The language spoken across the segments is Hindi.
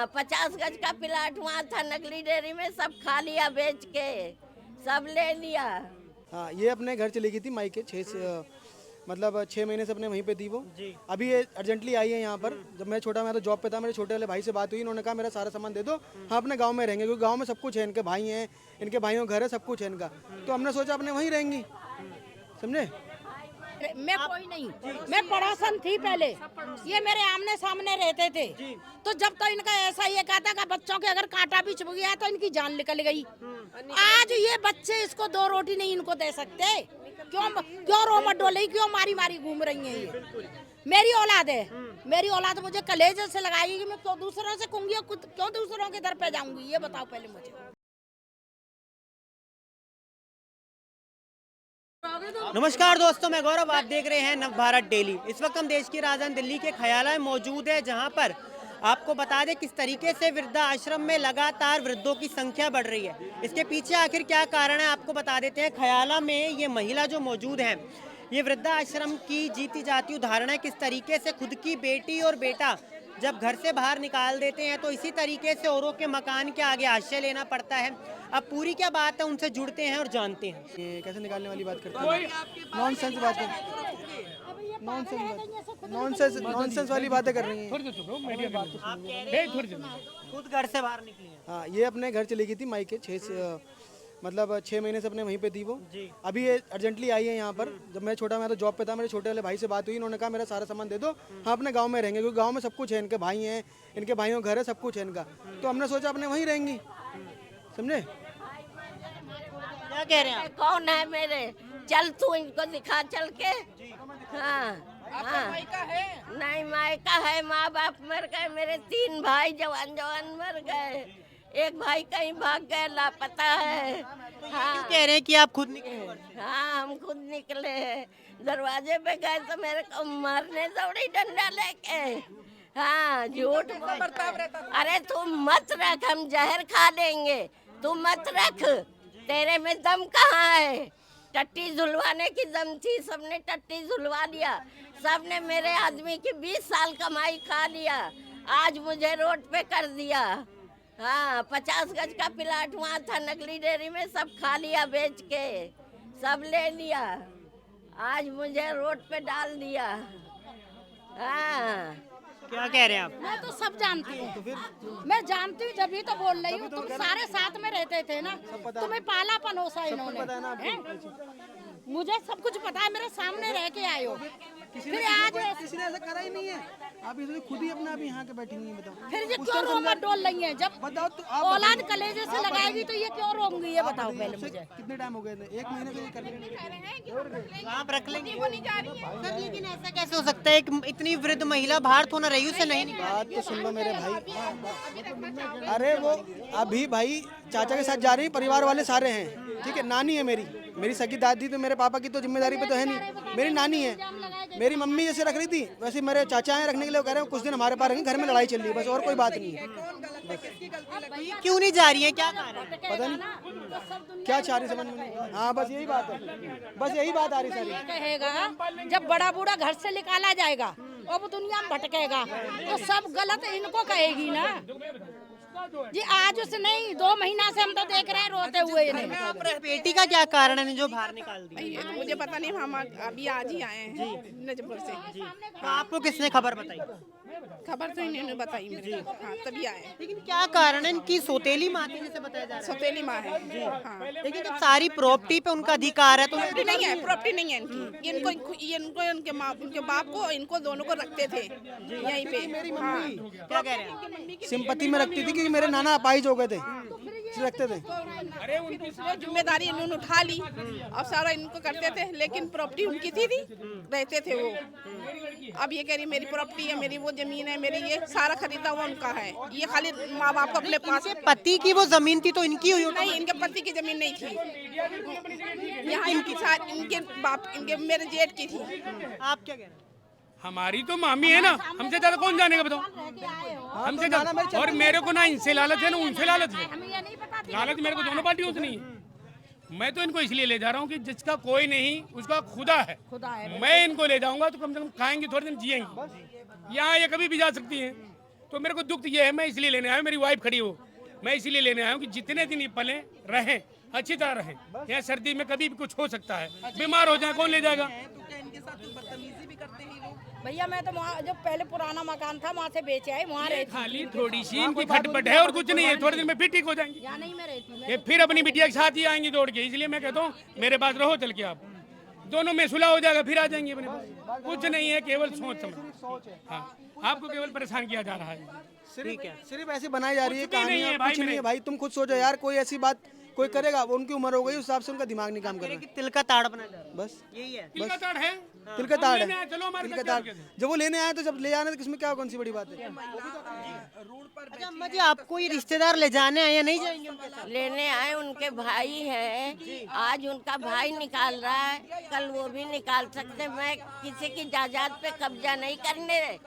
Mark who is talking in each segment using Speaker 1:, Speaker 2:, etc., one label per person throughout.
Speaker 1: 50 गज का प्लाट वहाँ था नकली डेयरी में, सब खा लिया बेच के, सब ले लिया।
Speaker 2: हाँ, ये अपने घर चली गई थी मायके मतलब 6 महीने से अपने वहीं पे थी वो। अभी ये अर्जेंटली आई है यहाँ पर। जब मैं तो जॉब पे था, मेरे छोटे वाले भाई से बात हुई, इन्होंने कहा मेरा सारा सामान दे दो, हाँ अपने गांव में रहेंगे, क्योंकि गांव में सब कुछ है, इनके भाई हैं, इनके भाइयों का घर है, सब कुछ है इनका। तो हमने सोचा अपने वहीं रहेंगी, समझे।
Speaker 3: मैं कोई नहीं, मैं पड़ोसन थी पहले, ये मेरे आमने सामने रहते थे। तो जब तो इनका ऐसा ये कहता कि बच्चों के अगर कांटा भी चुभ गया तो इनकी जान निकल गई। आज ये बच्चे इसको 2 रोटी नहीं इनको दे सकते। क्यों रो डोले, क्यों मारी मारी घूम रही है ये। मेरी औलाद है, मेरी औलाद मुझे कलेजे से लगाएगी कि मैं क्यों दूसरों से कहूंगी, क्यों दूसरों के दर पे जाऊंगी, ये बताओ पहले मुझे।
Speaker 4: नमस्कार दोस्तों, मैं गौरव, आप देख रहे हैं नवभारत डेली। इस वक्त हम देश की राजधानी दिल्ली के खयाला में मौजूद है, जहां पर आपको बता दें किस तरीके से वृद्धा आश्रम में लगातार वृद्धों की संख्या बढ़ रही है। इसके पीछे आखिर क्या कारण है, आपको बता देते हैं। खयाला में ये महिला जो मौजूद है, ये वृद्धा आश्रम की जीती जाती उदाहरण है किस तरीके से खुद की बेटी और बेटा जब घर से बाहर निकाल देते हैं तो इसी तरीके से औरों के मकान के आगे आश्रय लेना पड़ता है। अब पूरी क्या बात है, उनसे जुड़ते हैं और जानते हैं।
Speaker 2: ये कैसे निकालने वाली बात करते हैं, नॉनसेंस बात है, नॉनसेंस वाली बातें कर रही हैं।
Speaker 4: खुद घर से बाहर निकली है।
Speaker 2: हाँ, ये अपने घर चली गई थी मायके मतलब 6 महीने से अपने वहीं पे थी वो। अभी ये अर्जेंटली आई है यहाँ पर। जब मैं तो जॉब पे था, मेरे छोटे वाले भाई से बात हुई, इन्होंने कहा मेरा सारा सामान दे दो, हाँ अपने गांव में रहेंगे, क्योंकि गांव में सब कुछ है, इनके भाई हैं, इनके भाइयों का घर है, सब कुछ है इनका। तो हमने सोचा अपने वहीं रहेंगी, समझे।
Speaker 4: क्या कह रहे हैं आप?
Speaker 1: कौन है मेरे, चल तू इनको दिखा चल के। हाँ हाँ, नहीं मायका है, माँ बाप मर गए, मेरे 3 भाई जवान मर गए, एक भाई कहीं भाग गए, लापता है।
Speaker 4: हाँ, कह रहे हैं कि आप खुद निकले।
Speaker 1: हाँ, हम खुद निकले, दरवाजे पे गए तो मेरे को मारने दौड़ी डंडा लेके। हाँ, झूठ अरे तू मत रख, हम जहर खा लेंगे, तू मत रख, तेरे में दम कहाँ है। टट्टी झुलवाने की दम थी, सबने टट्टी झुलवा लिया, सबने मेरे आदमी की 20 साल कमाई खा लिया, आज मुझे रोड पे कर दिया। हाँ, 50 गज का प्लाट वहाँ था नकली डेयरी में, सब खा लिया बेच के, सब ले लिया, आज मुझे रोड पे डाल दिया। हाँ,
Speaker 4: क्या कह रहे हैं आप?
Speaker 3: मैं तो सब जानती हूँ, मैं जानती हूँ, जब भी तो बोल रही हूँ। तुम सारे साथ में रहते थे ना, तुम्हें पाला पनोसा इन्होंने। मुझे सब कुछ पता है, मेरे सामने रह के आए हो। फिर आज
Speaker 2: किसी ने ऐसा करा ही नहीं है, आप इसलिए खुद ही अपना अभी यहाँ के बैठी हुई हैं, बताओ।
Speaker 3: फिर ये क्यों रोमा डोल रही है, जब
Speaker 2: बताओ तो
Speaker 3: औलाद कलेजे से लगाएगी तो ये क्यों रोंगी, ये बताओ पहले मुझे।
Speaker 2: कितने टाइम हो गए थे, 1 महीने से ये कर रहे हैं।
Speaker 4: आप रख लेंगे सर, लेकिन ऐसा कैसे हो सकता है, इतनी वृद्ध महिला बाहर तो ना रही, उसे नहीं निकाला।
Speaker 2: बात तो सुन लो मेरे भाई, अरे वो अभी भाई चाचा के साथ जा रही, परिवार वाले सारे हैं, ठीक है। नानी है मेरी सगी दादी, तो मेरे पापा की तो जिम्मेदारी पे तो है नहीं, मेरी नानी है। मेरी मम्मी जैसे रख रही थी वैसे मेरे चाचा हैं रखने के लिए, कह रहे हैं कुछ दिन हमारे पास रहेंगे, घर में लड़ाई चल रही है, बस और कोई बात नहीं है।
Speaker 4: क्यों नहीं जा रही है, क्या कारण?
Speaker 2: पता नहीं क्या चाह रही, समझ में नहीं। हाँ, बस यही बात है, बस यही बात आ रही सारी।
Speaker 3: कहेगा जब बड़ा बूढ़ा घर से निकाला जाएगा और वो दुनिया में भटकेगा तो सब गलत इनको कहेगी ना जी। आज उसे नहीं, 2 महीना से हम तो देख रहे हैं रोते हुए इन्हें।
Speaker 4: बेटी का क्या कारण है जो बाहर निकाल दी?
Speaker 5: ये तो मुझे पता नहीं, हम अभी आज ही आए हैं नजफपुर से।
Speaker 4: तो आपको किसने खबर बताई?
Speaker 5: खबर तो इन्होंने बताई मुझे, हाँ तभी आए।
Speaker 4: लेकिन क्या कारण है, इनकी सौतेली माँ थी जैसे बताया जा रहा है।
Speaker 5: सौतेली माँ है हाँ।
Speaker 4: लेकिन जब सारी प्रॉपर्टी पे उनका अधिकार है तो
Speaker 5: प्रॉपर्टी नहीं है, प्रॉपर्टी नहीं है इनकी। इनको उनके बाप को, इनको दोनों को रखते थे यहीं पे। हाँ,
Speaker 4: क्या कह रहे हैं?
Speaker 2: सिंपत्ति में रखती थी, क्योंकि मेरे नाना अपाहिज हो गए थे, रखते थे।
Speaker 5: अरे उनकी जिम्मेदारी इन्होंने उठा ली और सारा इनको करते थे, लेकिन प्रॉपर्टी उनकी थी, रहते थे वो। अब ये कह रही मेरी प्रॉपर्टी है, मेरी वो जमीन है, मेरी ये सारा खरीदा हुआ उनका है, ये खाली माँ बाप को अपने पास।
Speaker 4: पति की वो जमीन थी तो इनकी हुई
Speaker 5: नहीं, इनके पति की जमीन नहीं थी, यहाँ इनकी साथ इनके बाप, इनके मेरे जेठ की थी।
Speaker 4: आप क्या कह रहे हैं?
Speaker 6: हमारी तो मामी है ना, हमसे ज्यादा कौन जानेगा बताओ। हमसे ज्यादा, और मेरे को ना इनसे लालच है ना उनसे लालच है। लालच मेरे को दोनों पार्टियों से नहीं है। मैं तो इनको इसलिए ले जा रहा हूँ कि जिसका कोई नहीं उसका खुदा है। मैं इनको ले जाऊंगा तो कम से कम खाएंगे, थोड़े दिन जिएंगे। यहाँ ये कभी भी जा सकती हैं, तो मेरे को दुख ये है, मैं इसलिए लेने आया हूँ, मेरी वाइफ खड़ी हो, मैं इसीलिए लेने आया हूँ कि जितने दिन ये पले रहें, अच्छी तरह रहें। यहाँ सर्दी में कभी भी कुछ हो सकता है, बीमार हो जाए कौन ले जाएगा।
Speaker 5: तो क्या इनके साथ कुछ बदतमीजी भी करते हैं लोग?
Speaker 3: भैया मैं तो वहाँ जो पहले पुराना मकान था वहाँ से बेचे आए, वहाँ रहती
Speaker 6: खाली थोड़ी सी इनकी खटपट है और कुछ नहीं है, थोड़े दिन में फिर ठीक हो जाएंगी।
Speaker 3: यहाँ नहीं मैं रहती।
Speaker 6: ये फिर अपनी बिटिया के साथ ही आएंगी दौड़ के, इसलिए मैं कहता हूँ मेरे पास रहो चल के, आप दोनों में सुलह हो जाएगा, फिर आ जाएंगे अपने पास। कुछ नहीं है, केवल सोच समझ। हाँ, आपको केवल परेशान किया जा रहा है।
Speaker 2: सिर्फ ऐसे बनाई जा रही है
Speaker 6: कुछ भी नहीं
Speaker 2: कहानियाँ,
Speaker 6: है भाई
Speaker 2: कुछ नहीं है
Speaker 6: मेरे।
Speaker 2: भाई। तुम खुद सोचो यार, कोई ऐसी बात कोई करेगा, वो उनकी उम्र हो गई, उस हिसाब से उनका दिमाग नहीं काम कर रहा है।
Speaker 4: तिल का ताड़ बना जा रहा है,
Speaker 2: बस
Speaker 4: यही है।
Speaker 6: तिल का ताड़ है,
Speaker 2: तिल का ताड़
Speaker 6: लेने आए,
Speaker 2: है,
Speaker 6: चलो हमारे
Speaker 2: तिल
Speaker 6: साथ
Speaker 2: का ताड़।
Speaker 6: चल के।
Speaker 2: जब वो लेने आए तो जब ले आने तो किसमें क्या कौन सी बड़ी बात है।
Speaker 4: अच्छा अम्मा जी, आपको ये रिश्तेदार ले जाने आए या नहीं जाएंगे उनके साथ?
Speaker 1: लेने आए, उनके भाई हैं, आज उनका भाई निकाल रहा है, कल वो भी निकाल सकते। मैं किसी की जायदाद पे कब्जा नहीं करने,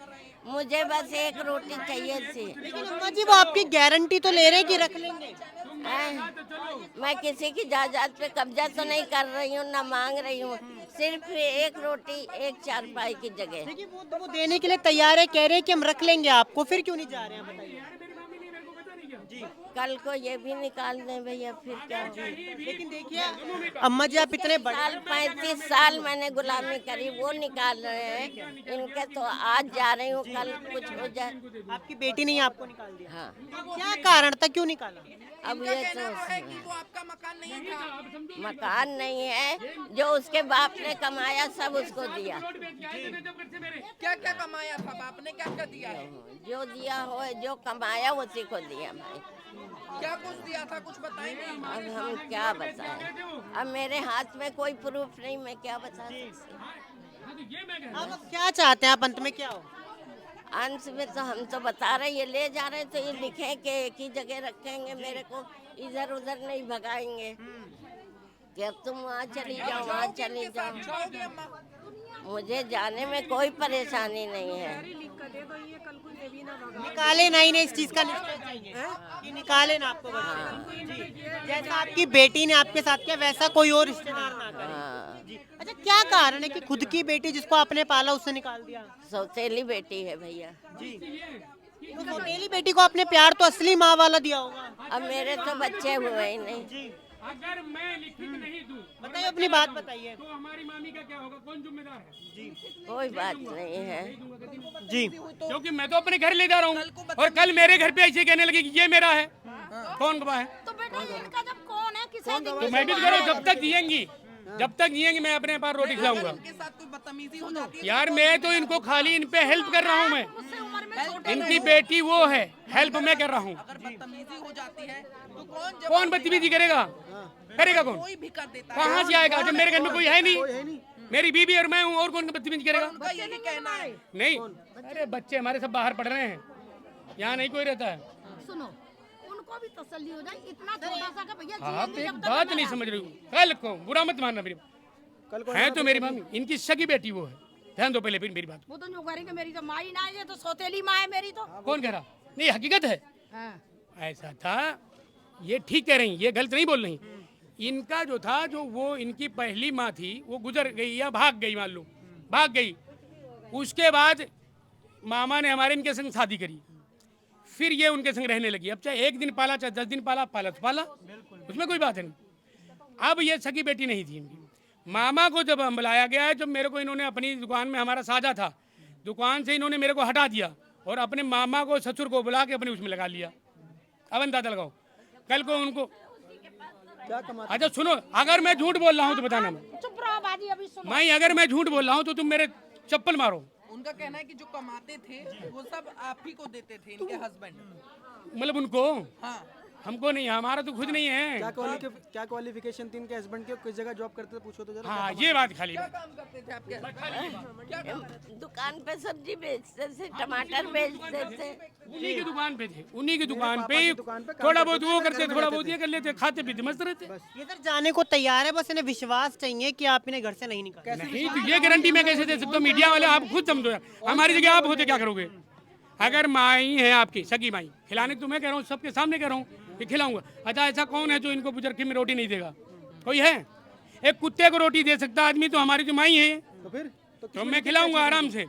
Speaker 1: मुझे बस एक रोटी चाहिए थी।
Speaker 4: लेकिन अम्मा जी वो आपकी गारंटी तो ले रहे हैं कि रख लेंगे।
Speaker 1: मैं किसी की जायदाद पे कब्जा तो नहीं कर रही हूँ, ना मांग रही हूँ, सिर्फ एक रोटी, एक चारपाई की जगह।
Speaker 4: देखिए वो देने के लिए तैयार है, कह रहे हैं कि हम रख लेंगे आपको, फिर क्यों नहीं जा रहे हैं बताइए।
Speaker 1: कल को ये भी निकाल दें भैया, फिर क्या होगा।
Speaker 4: लेकिन देखिए अम्मा जी, आप इतने बड़े
Speaker 1: साल 35 साल मैंने गुलामी करी, वो निकाल रहे हैं इनके, तो आज जा रही हूँ, कल कुछ हो जाए।
Speaker 4: आपकी बेटी ने ही आपको निकाल दिया,
Speaker 1: हाँ,
Speaker 4: क्या कारण था, क्यों निकाला?
Speaker 1: अब ये तो
Speaker 5: कि वो आपका मकान नहीं था।
Speaker 1: मकान नहीं है, जो उसके बाप ने कमाया सब उसको दिया।
Speaker 5: क्या क्या कमाया था बाप ने, क्या क्या दिया है?
Speaker 1: जो दिया हो, जो कमाया उसी को दिया भाई।
Speaker 5: क्या कुछ दिया था, कुछ बताएंगे?
Speaker 1: अब हम क्या बताएं, अब मेरे हाथ में कोई प्रूफ नहीं, मैं क्या बता सकती।
Speaker 4: आप क्या चाहते हैं, आप अंत में क्या हो?
Speaker 1: अंत में तो हम तो बता रहे, ये ले जा रहे तो ये लिखें कि एक ही जगह रखेंगे, मेरे को इधर उधर नहीं भगाएंगे कि अब तुम वहाँ चली जाओ, वहाँ चली जाओ।
Speaker 5: जाओगे अम्मा?
Speaker 1: मुझे जाने में कोई परेशानी नहीं है।
Speaker 4: निकाले ना, इन्हें इस चीज का निश्चय चाहिए कि निकाले ना आपको बच्चे। जी, जैसा आपकी बेटी ने आपके साथ किया वैसा कोई और रिश्तेदार ना करे।
Speaker 1: हाँ,
Speaker 4: जी, अच्छा क्या कारण है कि खुद की बेटी जिसको आपने पाला उससे निकाल दिया?
Speaker 1: सौतेली बेटी है भैया।
Speaker 4: जी, तो सौतेली बेटी को आपने प्यार तो असली माँ वाला दिया होगा।
Speaker 1: अब मेरे तो बच्चे हुए ही नहीं।
Speaker 4: जी,
Speaker 6: अगर मैं लिखित नहीं दूं
Speaker 4: बताइए, अपनी बात बताइए।
Speaker 6: तो हमारी मामी का क्या होगा, कौन जिम्मेदार है?
Speaker 4: जी
Speaker 1: कोई बात नहीं है।
Speaker 4: जी,
Speaker 6: क्योंकि मैं तो अपने घर ले जा रहा हूँ, और कल मेरे घर पे ऐसे कहने लगे कि ये मेरा है, कौन गवाह है?
Speaker 3: तो बेटा इनका जब कौन है, किसे
Speaker 6: तो मैं भी तो कह रहा हूँ, जब तक जिएंगी, जब तक जिएंगी मैं अपने पास रोटी खिलाऊंगा।
Speaker 5: इनके साथ कोई बदतमीजी हो जाती है?
Speaker 6: यार मैं तो इनको खाली इन पे हेल्प कर रहा हूँ, मैं इनकी बेटी वो है, हेल्प मैं कर रहा हूँ।
Speaker 5: अगर बदतमीजी हो जाती है तो कौन
Speaker 6: कौन बदतमीजी करेगा, करेगा कौन?
Speaker 5: कोई भी कर देता है?
Speaker 6: कहाँ से आएगा जब मेरे घर में कोई है नहीं, मेरी बीवी और मैं हूँ, और कौन बदतमीजी करेगा?
Speaker 5: उनका यही कहना है।
Speaker 6: नहीं, अरे बच्चे हमारे सब बाहर पढ़ रहे हैं, यहाँ नहीं कोई रहता है।
Speaker 3: सुनो, उनको भी तसल्ली हो जाए, इतना छोटा सा का भैया
Speaker 6: आप
Speaker 3: जेल में
Speaker 6: एक
Speaker 3: जब तक
Speaker 6: बात
Speaker 3: मैं
Speaker 6: नहीं
Speaker 3: आया।
Speaker 6: समझ रही हूँ, कल को बुरा मत मानना मेरी,
Speaker 2: कल को
Speaker 6: है तो मेरी मम्मी, इनकी सगी बेटी वो है, ध्यान दो पहले फिर मेरी बात।
Speaker 3: वो तो जो करेंगे, मेरी तो माँ ही ना है, ये तो सौतेली माँ है मेरी तो।
Speaker 6: कौन कह रहा? नहीं हकीकत है,
Speaker 3: हाँ।
Speaker 6: ऐसा था, ये ठीक कह रही, ये गलत नहीं बोल रही। इनका जो था, जो वो इनकी पहली माँ थी, वो गुजर गई या भाग गई, मान लो भाग गई। उसके बाद मामा ने हमारे इनके संग शादी करी, फिर ये उनके संग रहने लगी। अब चाहे 1 दिन पाला, चाहे 10 दिन पाला, पाला तो पाला, उसमें कोई बात है नहीं। अब ये सगी बेटी नहीं थी इनकी। मामा को जब हम बुलाया गया है, जब मेरे को इन्होंने अपनी दुकान में, हमारा साझा था, दुकान से इन्होंने मेरे को हटा दिया और अपने मामा को, ससुर को बुला के अपने उसमें लगा लिया। अब अंदाजा लगाओ, कल को उनको
Speaker 2: क्या कमा
Speaker 6: अच्छा सुनो, अगर मैं झूठ बोल रहा हूँ तो बताना,
Speaker 3: चुप रहो बाजी, अभी सुनो।
Speaker 6: मैं अगर मैं झूठ बोल रहा हूँ तो तुम मेरे चप्पल मारो।
Speaker 5: उनका कहना है कि जो कमाते थे वो सब आप ही को देते थे, इनके हस्बैंड।
Speaker 6: मतलब उनको,
Speaker 5: हाँ,
Speaker 6: हमको नहीं, हमारा तो खुद नहीं है।
Speaker 2: क्या क्वालिफिकेशन थी इनके हस्बैंड के, किस जगह जॉब करते थे, पूछो तो जरा।
Speaker 6: हाँ ये बात खाली
Speaker 5: क्या काम करते थे आपके?
Speaker 1: दुकान पे सब्जी बेचते थे, टमाटर बेचते थे।
Speaker 6: उन्हीं की दुकान पे थे, उन्हीं की दुकान पे
Speaker 2: की दुकान पे काम
Speaker 6: थोड़ा
Speaker 2: करते
Speaker 6: बहुत
Speaker 2: थे,
Speaker 6: वो
Speaker 2: घर
Speaker 6: करते,
Speaker 2: में
Speaker 6: थोड़ा
Speaker 2: रहते
Speaker 6: बहुत ये कर लेते, खाते पीते मस्त रहते।
Speaker 4: ये सर जाने को तैयार है, बस इन्हें विश्वास चाहिए कि आप इन्हें घर से नहीं निकाल।
Speaker 6: नहीं तो ये गारंटी मैं कैसे दे सकता हूँ? मीडिया वाले आप खुद समझो यार, हमारी जगह आप होते क्या करोगे? अगर माई है आपकी सगी माई, खिलाने तो मैं कह रहा हूँ, सबके सामने कह रहा हूँ कि खिलाऊंगा। अच्छा ऐसा कौन है जो इनको बुजुर्ग में रोटी नहीं देगा? कोई है? एक कुत्ते को रोटी दे सकता आदमी तो हमारी जो माई है,
Speaker 2: तो फिर
Speaker 6: तो मैं खिलाऊंगा आराम से।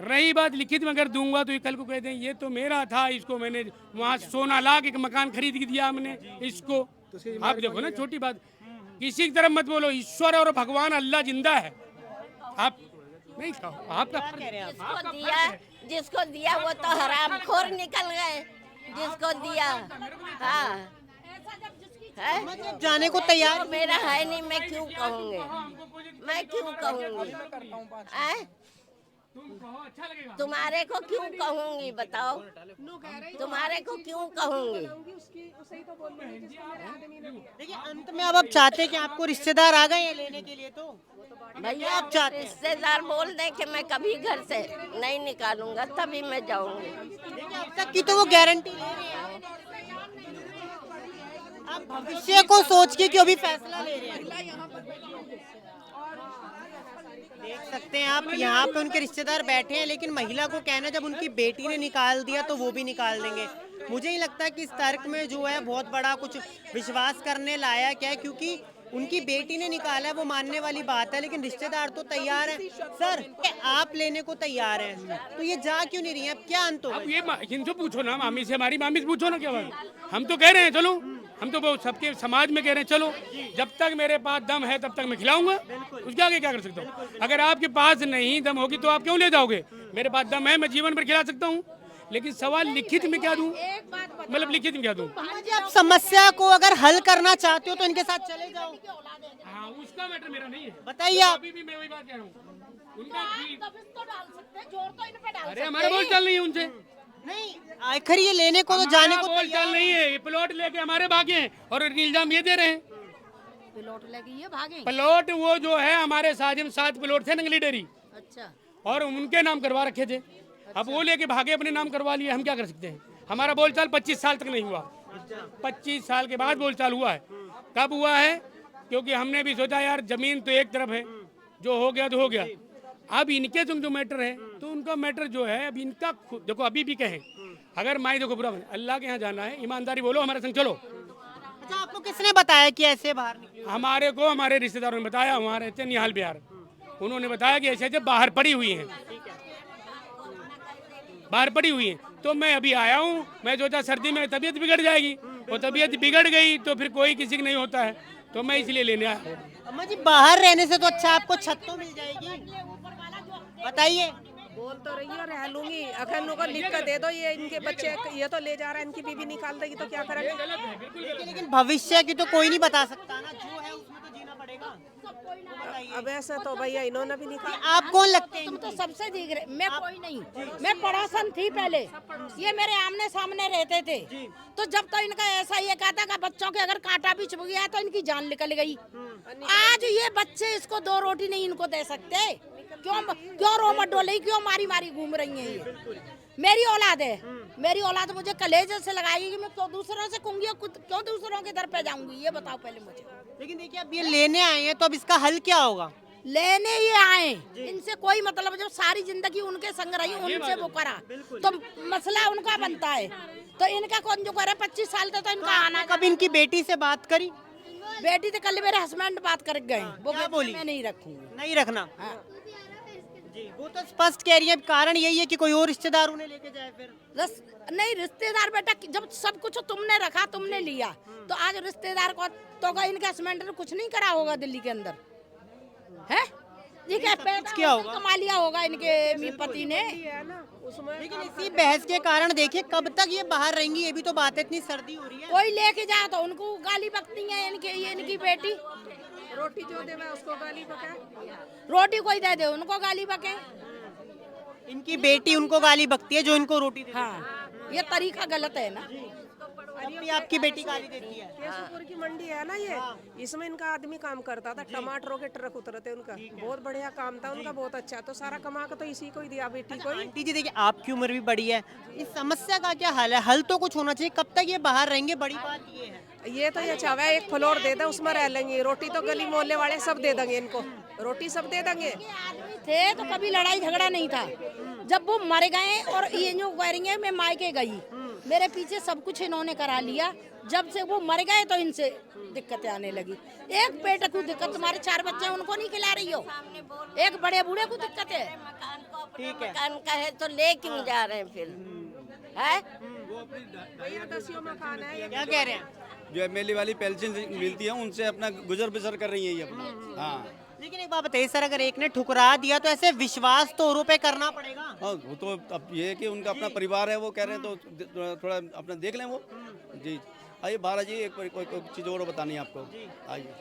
Speaker 6: रही बात लिखित में अगर दूंगा तो ये कल को कहते हैं ये तो मेरा था, इसको मैंने वहाँ सोना लाख एक मकान खरीद के दिया हमने इसको। आप देखो ना, छोटी बात, किसी की तरफ मत बोलो, ईश्वर और भगवान अल्लाह जिंदा है। आप नहीं कहो, आपका
Speaker 1: जिसको दिया वो तो हरामखोर निकल गए, जिसको दिया। हाँ है
Speaker 4: जाने को तैयार
Speaker 1: तो मेरा है नहीं, मैं क्यों कहूँगी, मैं क्यों कहूँगी, तुम्हारे को क्यों कहूँगी, बताओ तुम्हारे को क्यों कहूँगी।
Speaker 4: देखिए अंत में अब आप चाहते हैं कि आपको रिश्तेदार आ गए हैं लेने के लिए, तो
Speaker 1: भैया
Speaker 4: आप चाहते हैं?
Speaker 1: रिश्तेदार बोल दे कि मैं कभी घर से नहीं निकालूंगा तभी मैं जाऊंगी।
Speaker 4: देखिए अब तक की तो वो गारंटी ले रहे हैं, आप भविष्य को सोच के क्यों भी फैसला ले रहे हैं। देख सकते हैं आप, यहाँ पे उनके रिश्तेदार बैठे हैं, लेकिन महिला को कहना जब उनकी बेटी ने निकाल दिया तो वो भी निकाल देंगे। मुझे नहीं लगता कि इस तर्क में जो है बहुत बड़ा कुछ विश्वास करने लायक है, क्योंकि उनकी बेटी ने निकाला है वो मानने वाली बात है, लेकिन रिश्तेदार तो तैयार हैं। सर आप लेने को तैयार हैं तो ये जा क्यों नहीं रही है, अब क्या अंत होगा?
Speaker 6: अब ये इनसे पूछो ना, मामी से, हमारी मामी से पूछो ना क्या बात। हम तो कह रहे हैं चलो, हम तो वो सबके समाज में कह रहे हैं चलो, जब तक मेरे पास दम है तब तक मैं खिलाऊंगा, उसके आगे क्या कर सकता हूँ। अगर आपके पास नहीं दम होगी तो आप क्यों ले जाओगे, मेरे पास दम है, मैं जीवन भर खिला सकता हूँ, लेकिन सवाल लिखित में क्या दूं, मतलब लिखित में क्या दूं।
Speaker 4: आप समस्या को अगर हल करना चाहते हो तो इनके साथ चले जाओ।
Speaker 6: हाँ उसका मैटर मेरा नहीं है,
Speaker 4: बताइए आप।
Speaker 6: अभी भी मैं वही बात कह रहा हूँ, उनका
Speaker 3: तो
Speaker 6: अरे हमारा बोल चाल नहीं है उनसे,
Speaker 4: नहीं आखिर ये लेने को तो जाने को
Speaker 6: बोल चाल नहीं है, ये प्लॉट लेके हमारे भागे हैं और इल्जाम ये दे रहे हैं
Speaker 3: प्लॉट लेके ये भागे।
Speaker 6: प्लॉट वो जो है हमारे साजिम 7 प्लॉट थे नंगली डेरी,
Speaker 3: अच्छा
Speaker 6: और उनके नाम करवा रखे थे, अब वो लेके भागे, अपने नाम करवा लिए, हम क्या कर सकते हैं। हमारा बोलचाल 25 साल तक नहीं हुआ, 25 साल के बाद बोलचाल हुआ है। कब हुआ है, क्योंकि हमने भी सोचा यार जमीन तो एक तरफ है, जो हो गया तो हो गया, अब इनके जो मैटर है तो उनका मैटर जो है, अब इनका देखो अभी भी कहें, अगर माई देखो पूरा अल्लाह के यहाँ जाना है, ईमानदारी बोलो, हमारे संग चलो।
Speaker 4: अच्छा आपको किसने बताया कि ऐसे बाहर निकले?
Speaker 6: हमारे को हमारे रिश्तेदारों ने बताया, वहाँ रहते निहाल बिहार, उन्होंने बताया कि ऐसे ऐसे बाहर पड़ी हुई हैं, बाहर पड़ी हुई है। तो मैं अभी आया हूँ, मैं सोचा सर्दी में तबीयत बिगड़ जाएगी, और तबीयत बिगड़ गई तो फिर कोई किसी की नहीं होता है, तो मैं इसलिए लेने आया हूँ।
Speaker 4: अम्मा जी बाहर रहने से तो अच्छा आपको छत तो मिल जाएगी, बताइए।
Speaker 5: बोल तो रही है, रह लूंगी, अगर को लिख कर दे दो, ये इनके बच्चे ये तो ले जा रहा है, इनकी बीवी निकाल देगी तो क्या करेंगे।
Speaker 4: लेकिन भविष्य की तो कोई नहीं बता सकता ना, जो है उसमें तो जीना पड़ेगा।
Speaker 5: अब ऐसा तो भैया इन्होंने भी निकाल।
Speaker 4: आप कौन लगते हैं?
Speaker 3: तुम तो सबसे दिख रहे, मैं कोई नहीं, मैं पड़ोसन थी पहले, ये मेरे आमने सामने रहते थे, तो जब तो इनका ऐसा ये कहता कि बच्चों के अगर कांटा भी चुभ गया तो इनकी जान निकल गई। आज ये बच्चे इसको 2 रोटी नहीं इनको दे सकते, क्यों रो मडोले, क्यों मारी मारी घूम रही हैं ये। मेरी औलाद है, मेरी औलाद मुझे कलेजे से लगाएगी कि मैं क्यों दूसरों से कहूंगी, क्यों दूसरों के दर पे जाऊंगी, ये बताओ पहले मुझे।
Speaker 4: लेकिन देखिए अब ये लेने आए हैं तो अब इसका हल क्या होगा?
Speaker 3: लेने ये आए, इनसे कोई मतलब, जब सारी जिंदगी उनके संग रही, उनसे वो करा तो मसला उनका बनता है, तो इनका कौन जो करे, 25 साल तक तो इनका आना।
Speaker 4: कब इनकी बेटी से बात करी?
Speaker 3: बेटी तो कल मेरे हस्बैंड बात कर गए, वो
Speaker 4: क्या बोली?
Speaker 3: मैं नहीं रखूंगी,
Speaker 4: नहीं रखना।
Speaker 3: हाँ।
Speaker 4: जी वो तो स्पष्ट कह रही है, कारण यही है कि कोई और रिश्तेदार उन्हें लेके जाए फिर।
Speaker 3: नहीं रिश्तेदार बेटा, जब सब कुछ तुमने रखा, तुमने लिया, तो आज रिश्तेदार को तो इनके हस्बैंड ने कुछ नहीं करा होगा दिल्ली के अंदर, है जी, क्या होगा, कमा लिया होगा इनके पति ने।
Speaker 4: लेकिन इसी बहस के कारण देखिए कब तक ये बाहर रहेंगी, ये भी तो बात है, इतनी सर्दी हो रही है।
Speaker 3: कोई लेके जाए तो उनको गाली बकती है, इनकी बेटी,
Speaker 5: रोटी जो दे उसको गाली बके,
Speaker 3: रोटी कोई दे दे उनको गाली बके।
Speaker 4: इनकी बेटी उनको गाली बकती है जो इनको रोटी देती है।
Speaker 3: हाँ ये तरीका गलत है ना।
Speaker 4: अभी आपकी बेटी गाली देती है।
Speaker 5: केशवपुर की मंडी है ना ये, इसमें इनका आदमी काम करता था, टमाटरों के ट्रक उतरते उनका, बहुत बढ़िया काम था उनका, बहुत अच्छा, तो सारा कमा के तो इसी को ही दिया बेटी को ही।
Speaker 4: आंटी जी देखिए आपकी उम्र भी बड़ी है, इस समस्या का क्या हल है? हल तो कुछ होना चाहिए, कब तक ये बाहर रहेंगे? बड़ी बात ये है,
Speaker 5: ये तो ये चाहे एक फ्लोर दे दे उसमें रह लेंगे, रोटी तो गली मोहल्ले वाले सब दे देंगे इनको, रोटी सब दे देंगे।
Speaker 3: आदमी थे तो कभी लड़ाई झगड़ा नहीं था, जब वो मर गए और ये जो कह रही है मैं मायके गई, मेरे पीछे सब कुछ इन्होंने करा लिया। जब से वो मर गए तो इनसे दिक्कतें आने लगी। एक पेट को दिक्कत, तुम्हारे 4 बच्चे हैं उनको नहीं खिला रही हो, एक बड़े बूढ़े को दिक्कत है।
Speaker 1: ठीक है, मकान का है तो ले क्यों जा रहे हैं फिर, है?
Speaker 4: क्या कह रहे हैं?
Speaker 7: जो एमएलए वाली पेंशन मिलती है उनसे अपना गुजर बसर कर रही है ये अपना। हाँ
Speaker 4: लेकिन एक बात बताइए सर, अगर एक ने ठुकरा दिया तो ऐसे विश्वास तो औरों पे करना पड़ेगा।
Speaker 7: हाँ, वो तो अब ये है कि उनका अपना परिवार है, वो कह रहे हैं तो थोड़ा अपना देख लें वो। जी आइए बाहर जी, एक कोई चीज़ और बतानी है आपको, आइए।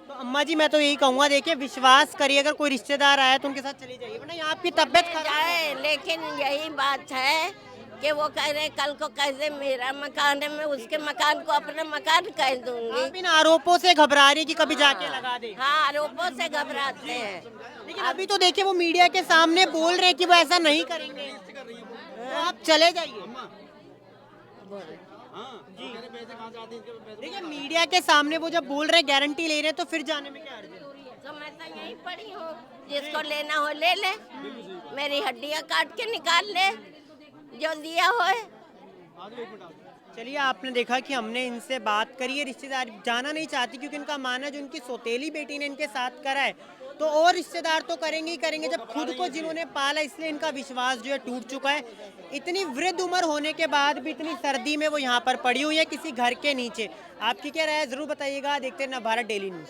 Speaker 4: तो अम्मा जी मैं तो यही कहूँगा, देखिए विश्वास करिए, अगर कोई रिश्तेदार आया तो उनके साथ चली जाइए, वरना यहाँ आपकी तबीयत खराब
Speaker 1: जाए। लेकिन यही बात है कि वो कह रहे कल को कैसे मेरा मकान है, मैं उसके मकान को अपना मकान कह दूंगी।
Speaker 4: आप इन आरोपों से घबरा रही कि कभी जाके लगा दे।
Speaker 1: हाँ, आरोपों से घबराते हैं।
Speaker 4: लेकिन अभी तो देखिए वो मीडिया के सामने बोल रहे हैं कि वो ऐसा नहीं करेंगे, तो आप चले जाइए। देखिए मीडिया के सामने वो जब बोल रहे हैं, गारंटी ले रहे हैं, तो फिर जाने में क्या अर्ज है?
Speaker 1: तो मैं तो यहीं पड़ी हूँ, जिसको लेना हो ले ले, मेरी हड्डियाँ काट के निकाल ले जो दिया हो।
Speaker 4: चलिए आपने देखा कि हमने इनसे बात करी है, रिश्तेदार जाना नहीं चाहती क्योंकि इनका मानना जो उनकी सौतेली बेटी ने इनके साथ करा है तो और रिश्तेदार तो करेंगे ही करेंगे, जब खुद को जिन्होंने पाला, इसलिए इनका विश्वास जो है टूट चुका है। इतनी वृद्ध उम्र होने के बाद भी इतनी सर्दी में वो यहाँ पर पड़ी हुई है किसी घर के नीचे। आपकी क्या राय है जरूर बताइएगा। देखते हैं नवभारत डेली न्यूज़।